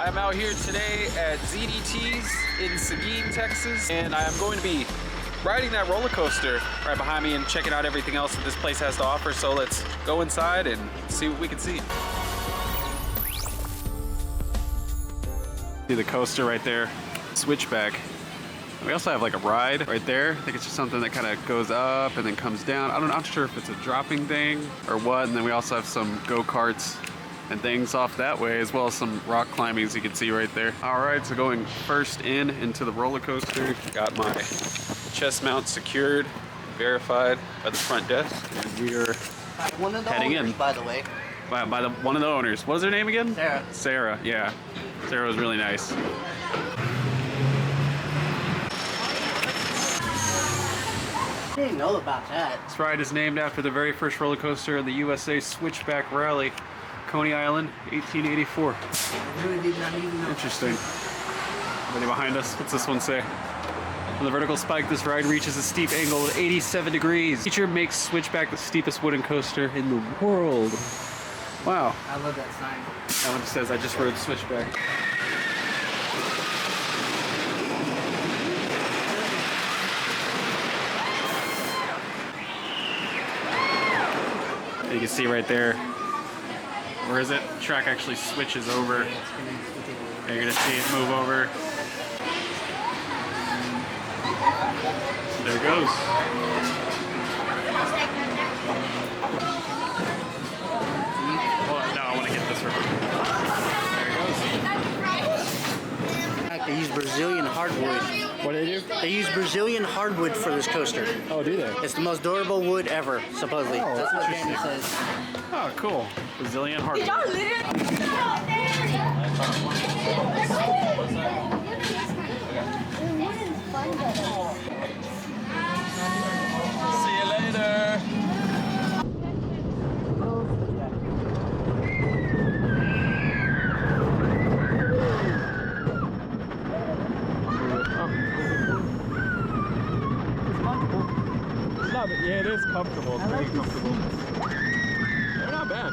I'm out here today at ZDT's in Seguin, Texas, and I'm going to be riding that roller coaster right behind me and checking out everything else that this place has to offer. So let's go inside and see what we can see. See the coaster right there, SwitchBack. We also have like a ride right there. I think it's just something that kind of goes up and then comes down. I'm not sure if it's a dropping thing or what. And then we also have some go-karts and things off that way, as well as some rock climbing, as you can see right there. All right, so going first into the roller coaster. Got my chest mount secured, verified by the front desk, and we are one of the heading owners, in. by the way. By one of the owners. What was her name again? Sarah. Sarah, yeah. Sarah was really nice. I didn't know about that. This ride is named after the very first roller coaster in the USA SwitchBack Rally, Coney Island, 1884. I really did not even know. Interesting. Everybody behind us, what's this one say? On the vertical spike, this ride reaches a steep angle of 87 degrees. Feature makes SwitchBack the steepest wooden coaster in the world. Wow. I love that sign. That one says, I just rode SwitchBack. You can see right there, where is it? The track actually switches over. And you're gonna see it move over. There it goes. Well, no, I want to get this real quick. There it goes. They use Brazilian hardwood. What do they do? They use Brazilian hardwood for this coaster. Oh, do they? It's the most durable wood ever, supposedly. Oh, That's what interesting. Danny says. Oh, cool. Brazilian hardwood. See you later. Yeah, it is comfortable. It's very comfortable. They're not bad.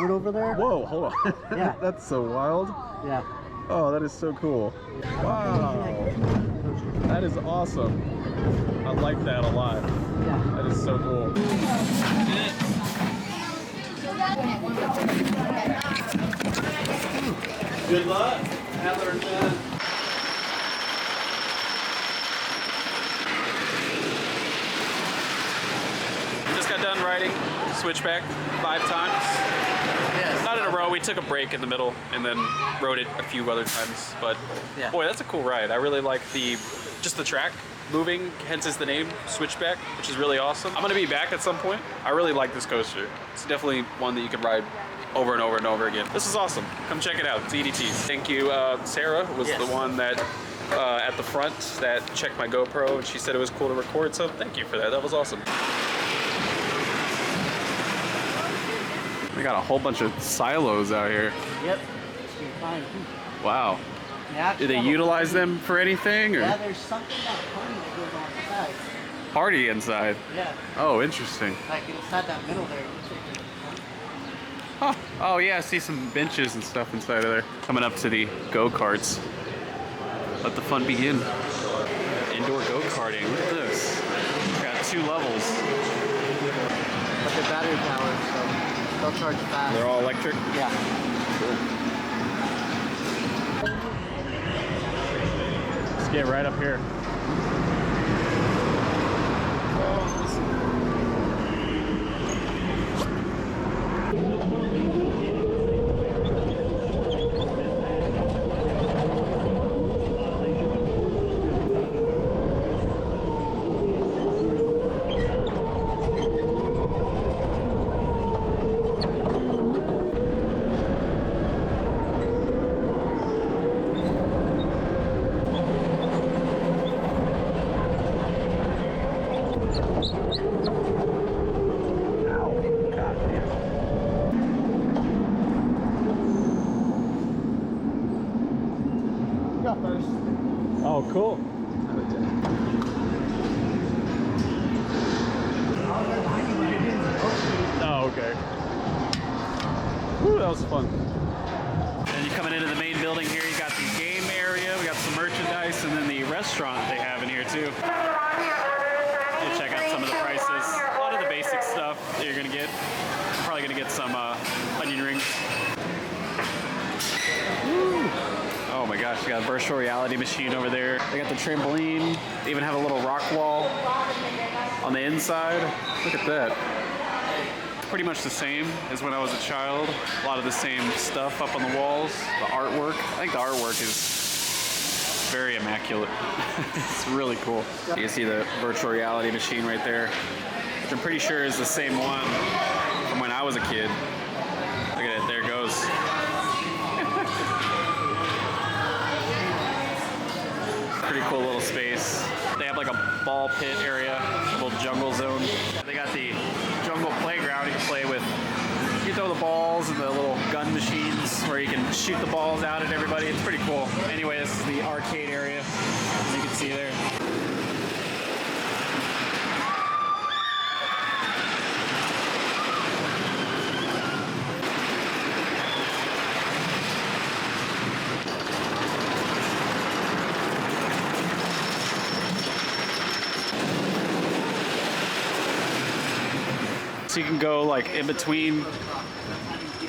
Over there? Whoa, hold on. Yeah. That's so wild. Yeah. Oh, that is so cool. Wow. That is awesome. I like that a lot. Yeah. That is so cool. Good luck. Just got done riding SwitchBack 5 times. Yes. Not in a row. We took a break in the middle and then rode it a few other times. But Yeah. boy, that's a cool ride. I really like just the track moving, hence is the name SwitchBack, which is really awesome. I'm gonna be back at some point. I really like this coaster. It's definitely one that you can ride over and over and over again. This is awesome. Come check it out. It's ZDT's. Thank you. Sarah was Yes. the one that at the front that checked my GoPro, and she said it was cool to record. So thank you for that. That was awesome. We got a whole bunch of silos out here. Yep. Fine. Wow. Yeah, Do they utilize them for anything? Or Yeah, there's something that party that goes on the side. party inside? Yeah. Oh, interesting. Like inside that middle there. Huh. Oh yeah, I see some benches and stuff inside of there. Coming up to the go-karts. Let the fun begin. Indoor go-karting. Look at this. Got 2 levels. battery powered, so they'll charge fast. They're all electric? Yeah. Cool. Let's get right up here. First. Oh, cool. Oh, okay. Woo, that was fun. And you're coming into the main building here, you got the game area, we got some merchandise, and then the restaurant they have in here too. You check out some of the prices. A lot of the basic stuff that you're gonna get. Probably gonna get some onion rings. Woo. Oh my gosh, you got a virtual reality machine over there. They got the trampoline. They even have a little rock wall on the inside. Look at that. Pretty much the same as when I was a child. A lot of the same stuff up on the walls. The artwork. I think the artwork is very immaculate. It's really cool. You can see the virtual reality machine right there, which I'm pretty sure is the same one from when I was a kid. Look at it, there it goes. Pretty cool little space. They have like a ball pit area, a little jungle zone. They got the jungle playground you can play with. You throw the balls and the little gun machines where you can shoot the balls out at everybody. It's pretty cool. Anyway, this is the arcade area, as you can see there. So you can go like in between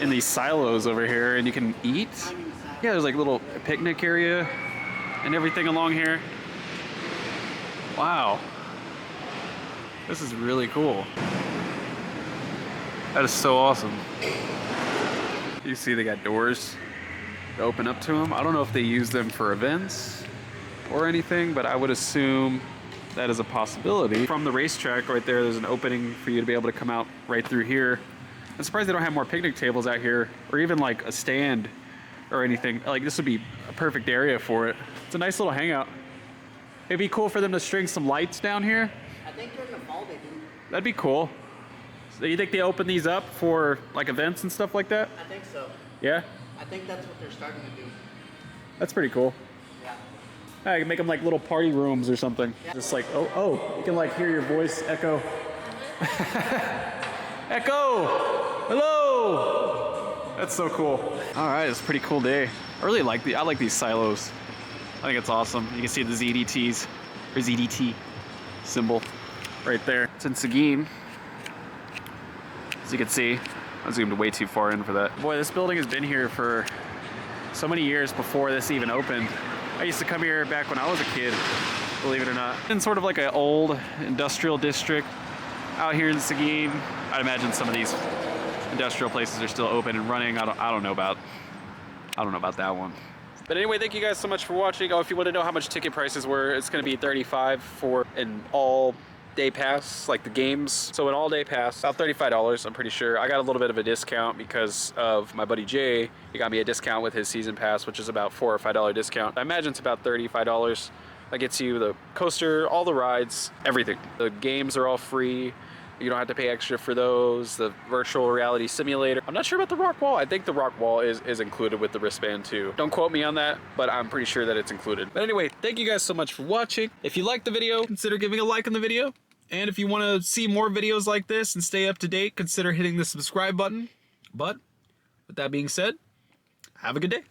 in these silos over here and you can eat. Yeah, there's like a little picnic area and everything along here. Wow. This is really cool. That is so awesome. You see they got doors to open up to them. I don't know if they use them for events or anything, but I would assume that is a possibility. From the racetrack right there, there's an opening for you to be able to come out right through here. I'm surprised they don't have more picnic tables out here, or even like a stand or anything. Like this would be a perfect area for it. It's a nice little hangout. It'd be cool for them to string some lights down here. I think during the fall they do. That'd be cool. So you think they open these up for like events and stuff like that? I think so. Yeah? I think that's what they're starting to do. That's pretty cool. Yeah. I can make them like little party rooms or something. Yeah. Just like, oh, you can like hear your voice echo. Echo! Hello! That's so cool. All right, it's a pretty cool day. I really like I like these silos. I think it's awesome. You can see the ZDTs, or ZDT symbol right there. It's in Seguin. As you can see, I zoomed way too far in for that. Boy, this building has been here for so many years before this even opened. I used to come here back when I was a kid, believe it or not. In sort of like an old industrial district out here in Seguin. I'd imagine some of these industrial places are still open and running. I don't know about that one. But anyway, thank you guys so much for watching. Oh, if you want to know how much ticket prices were, it's going to be $35 for an all-day pass, like the games. So an all-day pass, about $35, I'm pretty sure. I got a little bit of a discount because of my buddy Jay. He got me a discount with his season pass, which is about $4 or $5 discount. I imagine it's about $35. That gets you the coaster, all the rides, everything. The games are all free. You don't have to pay extra for those. The virtual reality simulator. I'm not sure about the rock wall. I think the rock wall is included with the wristband too. Don't quote me on that, but I'm pretty sure that it's included. But anyway, thank you guys so much for watching. If you liked the video, consider giving a like on the video. And if you want to see more videos like this and stay up to date, consider hitting the subscribe button. But with that being said, have a good day.